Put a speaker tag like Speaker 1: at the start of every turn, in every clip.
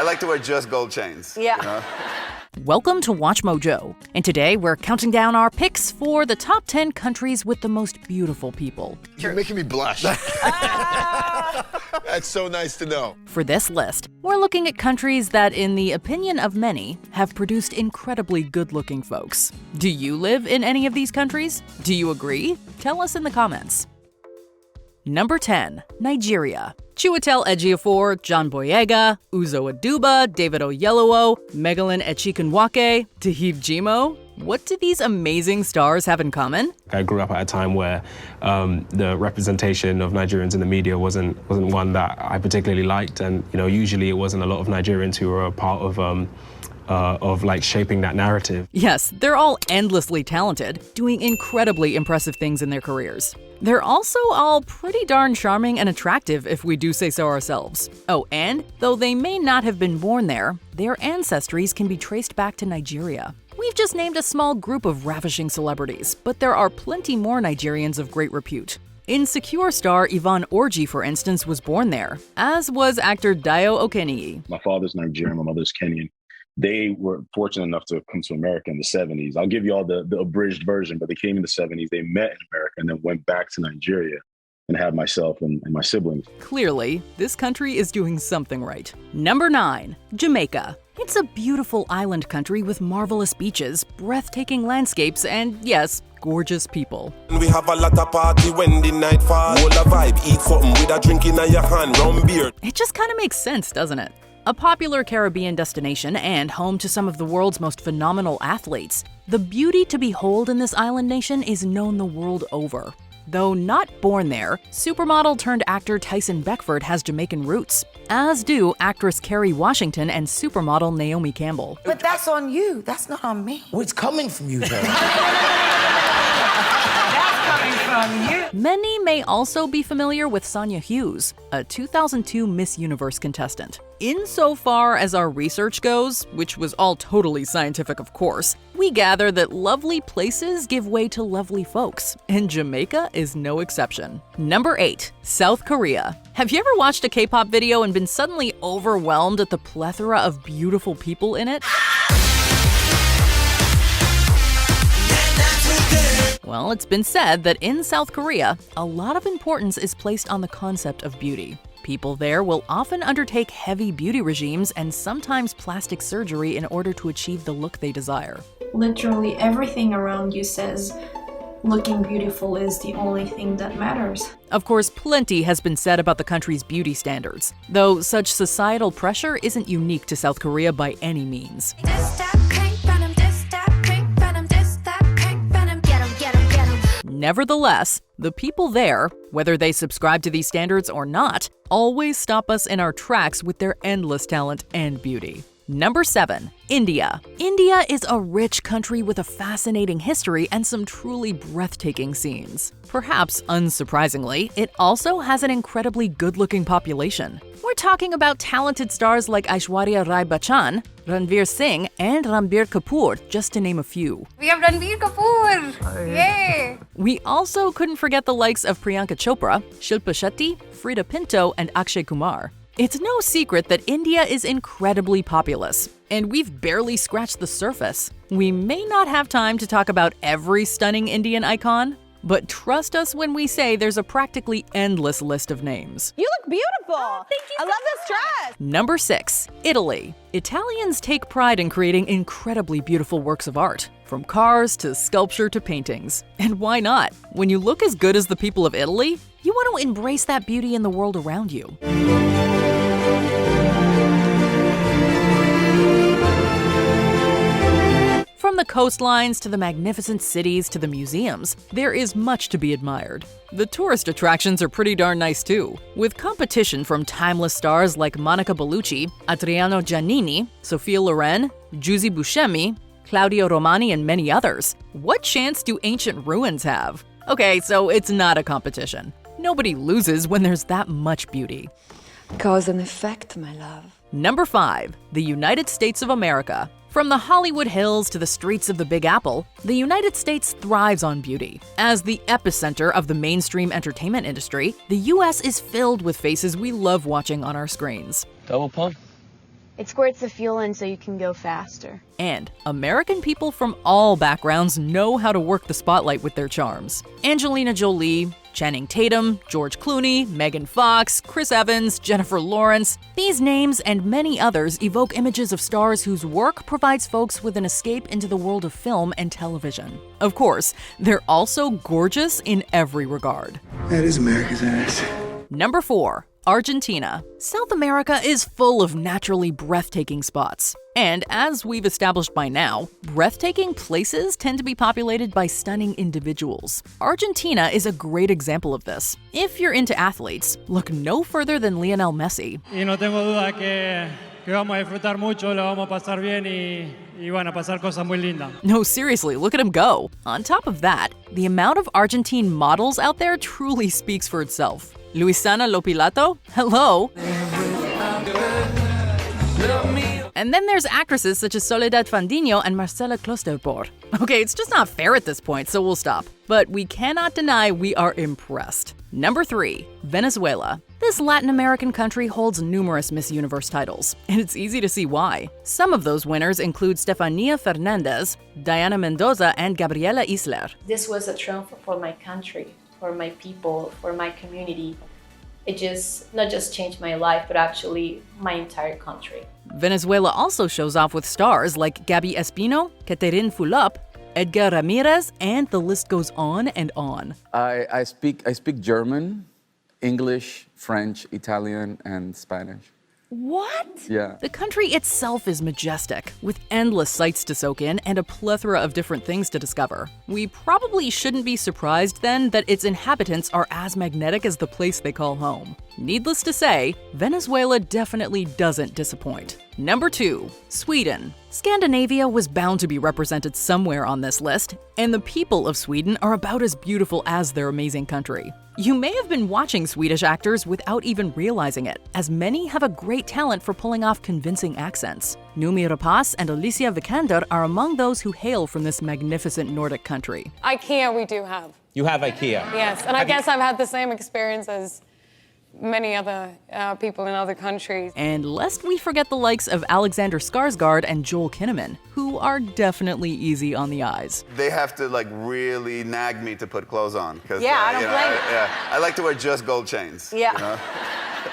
Speaker 1: I like to wear just gold chains.
Speaker 2: Yeah.
Speaker 1: You know?
Speaker 3: Welcome to Watch Mojo, and today we're counting down our picks for the top 10 countries with the most beautiful people.
Speaker 4: You're making me blush. That's so nice to know.
Speaker 3: For this list, we're looking at countries that, in the opinion of many, have produced incredibly good-looking folks. Do you live in any of these countries? Do you agree? Tell us in the comments. Number 10. Nigeria. Chiwetel Ejiofor, John Boyega, Uzo Aduba, David Oyelowo, Megalyn Echikunwake, Tahib Jimo. What do these amazing stars have in common?
Speaker 5: I grew up at a time where the representation of Nigerians in the media wasn't one that I particularly liked, and usually it wasn't a lot of Nigerians who were a part of like shaping that narrative.
Speaker 3: Yes, they're all endlessly talented, doing incredibly impressive things in their careers. They're also all pretty darn charming and attractive, if we do say so ourselves. Oh, and though they may not have been born there, their ancestries can be traced back to Nigeria. We've just named a small group of ravishing celebrities, but there are plenty more Nigerians of great repute. Insecure star Yvonne Orji, for instance, was born there, as was actor Dayo Okeniyi.
Speaker 6: My father's Nigerian, my mother's Kenyan. They were fortunate enough to come to America in the 70s. I'll give you all the abridged version, but they came in the 70s. They met in America and then went back to Nigeria and had myself and my siblings.
Speaker 3: Clearly, this country is doing something right. Number 9. Jamaica. It's a beautiful island country with marvelous beaches, breathtaking landscapes, and yes, gorgeous people.
Speaker 7: We have a lot of party when the night fall. Hold a vibe, eat something with a drink in your hand, rum beer.
Speaker 3: It just kind of makes sense, doesn't it? A popular Caribbean destination and home to some of the world's most phenomenal athletes, the beauty to behold in this island nation is known the world over. Though not born there, supermodel turned actor Tyson Beckford has Jamaican roots, as do actress Kerry Washington and supermodel Naomi Campbell.
Speaker 2: But that's on you. That's not on me.
Speaker 8: Well, it's coming from you, though.
Speaker 3: Many may also be familiar with Sonia Hughes, a 2002 Miss Universe contestant. Insofar as our research goes, which was all totally scientific of course, we gather that lovely places give way to lovely folks, and Jamaica is no exception. Number 8. South Korea. Have you ever watched a K-pop video and been suddenly overwhelmed at the plethora of beautiful people in it? Well, it's been said that in South Korea, a lot of importance is placed on the concept of beauty. People there will often undertake heavy beauty regimes and sometimes plastic surgery in order to achieve the look they desire.
Speaker 9: Literally everything around you says looking beautiful is the only thing that matters.
Speaker 3: Of course, plenty has been said about the country's beauty standards, though such societal pressure isn't unique to South Korea by any means. Nevertheless, the people there, whether they subscribe to these standards or not, always stop us in our tracks with their endless talent and beauty. Number 7. India. India is a rich country with a fascinating history and some truly breathtaking scenes. Perhaps unsurprisingly, it also has an incredibly good-looking population. We're talking about talented stars like Aishwarya Rai Bachchan, Ranveer Singh, and Ranbir Kapoor, just to name a few.
Speaker 10: We have Ranbir Kapoor! Yay!
Speaker 3: We also couldn't forget the likes of Priyanka Chopra, Shilpa Shetty, Frida Pinto, and Akshay Kumar. It's no secret that India is incredibly populous, and we've barely scratched the surface. We may not have time to talk about every stunning Indian icon, but trust us when we say there's a practically endless list of names.
Speaker 2: You look beautiful. Oh, thank you. I love this dress.
Speaker 3: Number 6. Italy. Italians take pride in creating incredibly beautiful works of art, from cars to sculpture to paintings. And why not? When you look as good as the people of Italy, you want to embrace that beauty in the world around you. From the coastlines to the magnificent cities to the museums, there is much to be admired. The tourist attractions are pretty darn nice too, with competition from timeless stars like Monica Bellucci, Adriano Giannini, Sophia Loren, Giuseppe Buscemi, Claudio Romani, and many others. What chance do ancient ruins have? Okay, so it's not a competition. Nobody loses when there's that much beauty.
Speaker 11: Cause and effect, my love.
Speaker 3: Number 5. The United States of America. From the Hollywood Hills to the streets of the Big Apple, the United States thrives on beauty. As the epicenter of the mainstream entertainment industry, the U.S. is filled with faces we love watching on our screens.
Speaker 12: Double pump?
Speaker 1: It squirts the fuel in so you can go faster.
Speaker 3: And American people from all backgrounds know how to work the spotlight with their charms. Angelina Jolie, Channing Tatum, George Clooney, Megan Fox, Chris Evans, Jennifer Lawrence. These names and many others evoke images of stars whose work provides folks with an escape into the world of film and television. Of course, they're also gorgeous in every regard.
Speaker 8: That is America's ass.
Speaker 3: Number 4. Argentina. South America is full of naturally breathtaking spots. And as we've established by now, breathtaking places tend to be populated by stunning individuals. Argentina is a great example of this. If you're into athletes, look no further than Lionel Messi.
Speaker 12: Y no tengo duda que vamos a disfrutar mucho, lo vamos a pasar bien y van a pasar cosas muy lindas.
Speaker 3: No, seriously, look at him go. On top of that, the amount of Argentine models out there truly speaks for itself. Luisana Lopilato? Hello. And then there's actresses such as Soledad Fandinho and Marcela Klosterboer. Okay, it's just not fair at this point, so we'll stop. But we cannot deny we are impressed. Number 3. Venezuela. This Latin American country holds numerous Miss Universe titles, and it's easy to see why. Some of those winners include Stefania Fernandez, Diana Mendoza, and Gabriela Isler.
Speaker 13: This was a triumph for my country, for my people, for my community. It just not just changed my life, but actually my entire country.
Speaker 3: Venezuela also shows off with stars like Gaby Espino, Catherine Fulop, Edgar Ramirez, and the list goes on and on.
Speaker 14: I speak German, English, French, Italian, and Spanish.
Speaker 3: What?
Speaker 14: Yeah.
Speaker 3: The country itself is majestic, with endless sights to soak in and a plethora of different things to discover. We probably shouldn't be surprised then that its inhabitants are as magnetic as the place they call home. Needless to say, Venezuela definitely doesn't disappoint. Number 2. Sweden. Scandinavia was bound to be represented somewhere on this list, and the people of Sweden are about as beautiful as their amazing country. You may have been watching Swedish actors without even realizing it, as many have a great talent for pulling off convincing accents. Noomi Rapace and Alicia Vikander are among those who hail from this magnificent Nordic country.
Speaker 15: IKEA we do have.
Speaker 16: You have IKEA?
Speaker 15: Yes, and I guess I've had the same experience as many other people in other countries.
Speaker 3: And lest we forget the likes of Alexander Skarsgård and Joel Kinnaman, who are definitely easy on the eyes.
Speaker 17: They have to like really nag me to put clothes on.
Speaker 2: Yeah, I don't blame you.
Speaker 17: Yeah, I like to wear just gold chains.
Speaker 2: Yeah.
Speaker 17: You know?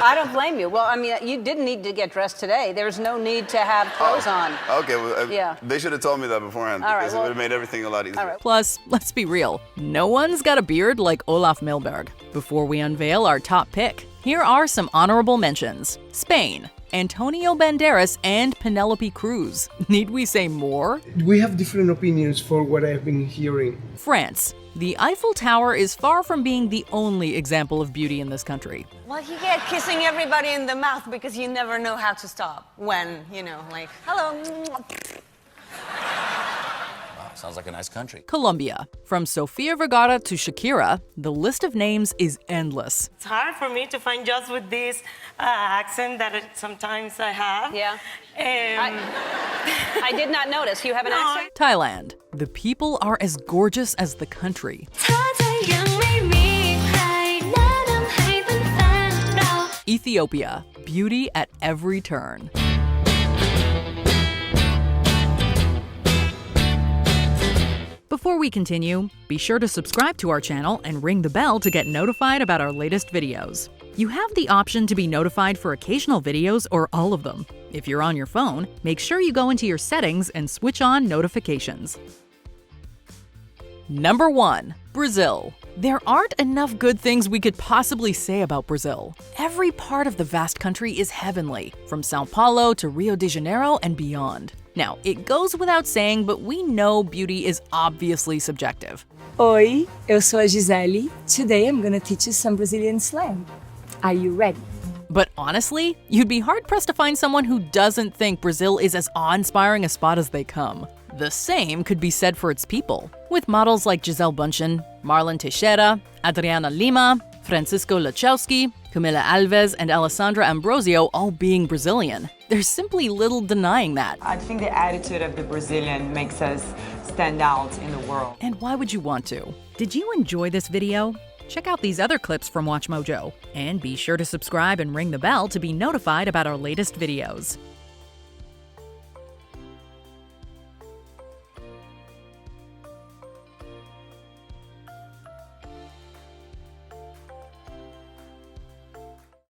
Speaker 2: I don't blame you. Well, I mean, you didn't need to get dressed today. There's no need to have clothes on.
Speaker 17: Okay, well,
Speaker 2: yeah.
Speaker 17: They should have told me that beforehand, because it would have made everything a lot easier.
Speaker 2: Right.
Speaker 3: Plus, let's be real, no one's got a beard like Olaf Milberg. Before we unveil our top pick, here are some honorable mentions. Spain. Antonio Banderas and Penelope Cruz. Need we say more?
Speaker 8: We have different opinions for what I've been hearing.
Speaker 3: France. The Eiffel Tower is far from being the only example of beauty in this country.
Speaker 18: Well, you get kissing everybody in the mouth because you never know how to stop. When, you know, like, hello.
Speaker 16: Sounds like a nice country.
Speaker 3: Colombia. From Sofia Vergara to Shakira, the list of names is endless.
Speaker 19: It's hard for me to find just with this accent that sometimes I have.
Speaker 2: Yeah. I did not notice. You have an accent?
Speaker 3: Thailand. The people are as gorgeous as the country. Ethiopia. Beauty at every turn. Before we continue, be sure to subscribe to our channel and ring the bell to get notified about our latest videos. You have the option to be notified for occasional videos or all of them. If you're on your phone, make sure you go into your settings and switch on notifications. Number 1. Brazil. There aren't enough good things we could possibly say about Brazil. Every part of the vast country is heavenly, from Sao Paulo to Rio de Janeiro and beyond. Now, it goes without saying, but we know beauty is obviously subjective.
Speaker 20: Oi, eu sou a Gisele. Today I'm gonna teach you some Brazilian slang. Are you ready?
Speaker 3: But honestly, you'd be hard-pressed to find someone who doesn't think Brazil is as awe-inspiring a spot as they come. The same could be said for its people, with models like Gisele Bündchen, Marlon Teixeira, Adriana Lima, Francisco Lachowski, Camila Alves, and Alessandra Ambrosio all being Brazilian. There's simply little denying that.
Speaker 21: I think the attitude of the Brazilian makes us stand out in the world.
Speaker 3: And why would you want to? Did you enjoy this video? Check out these other clips from WatchMojo, and be sure to subscribe and ring the bell to be notified about our latest videos.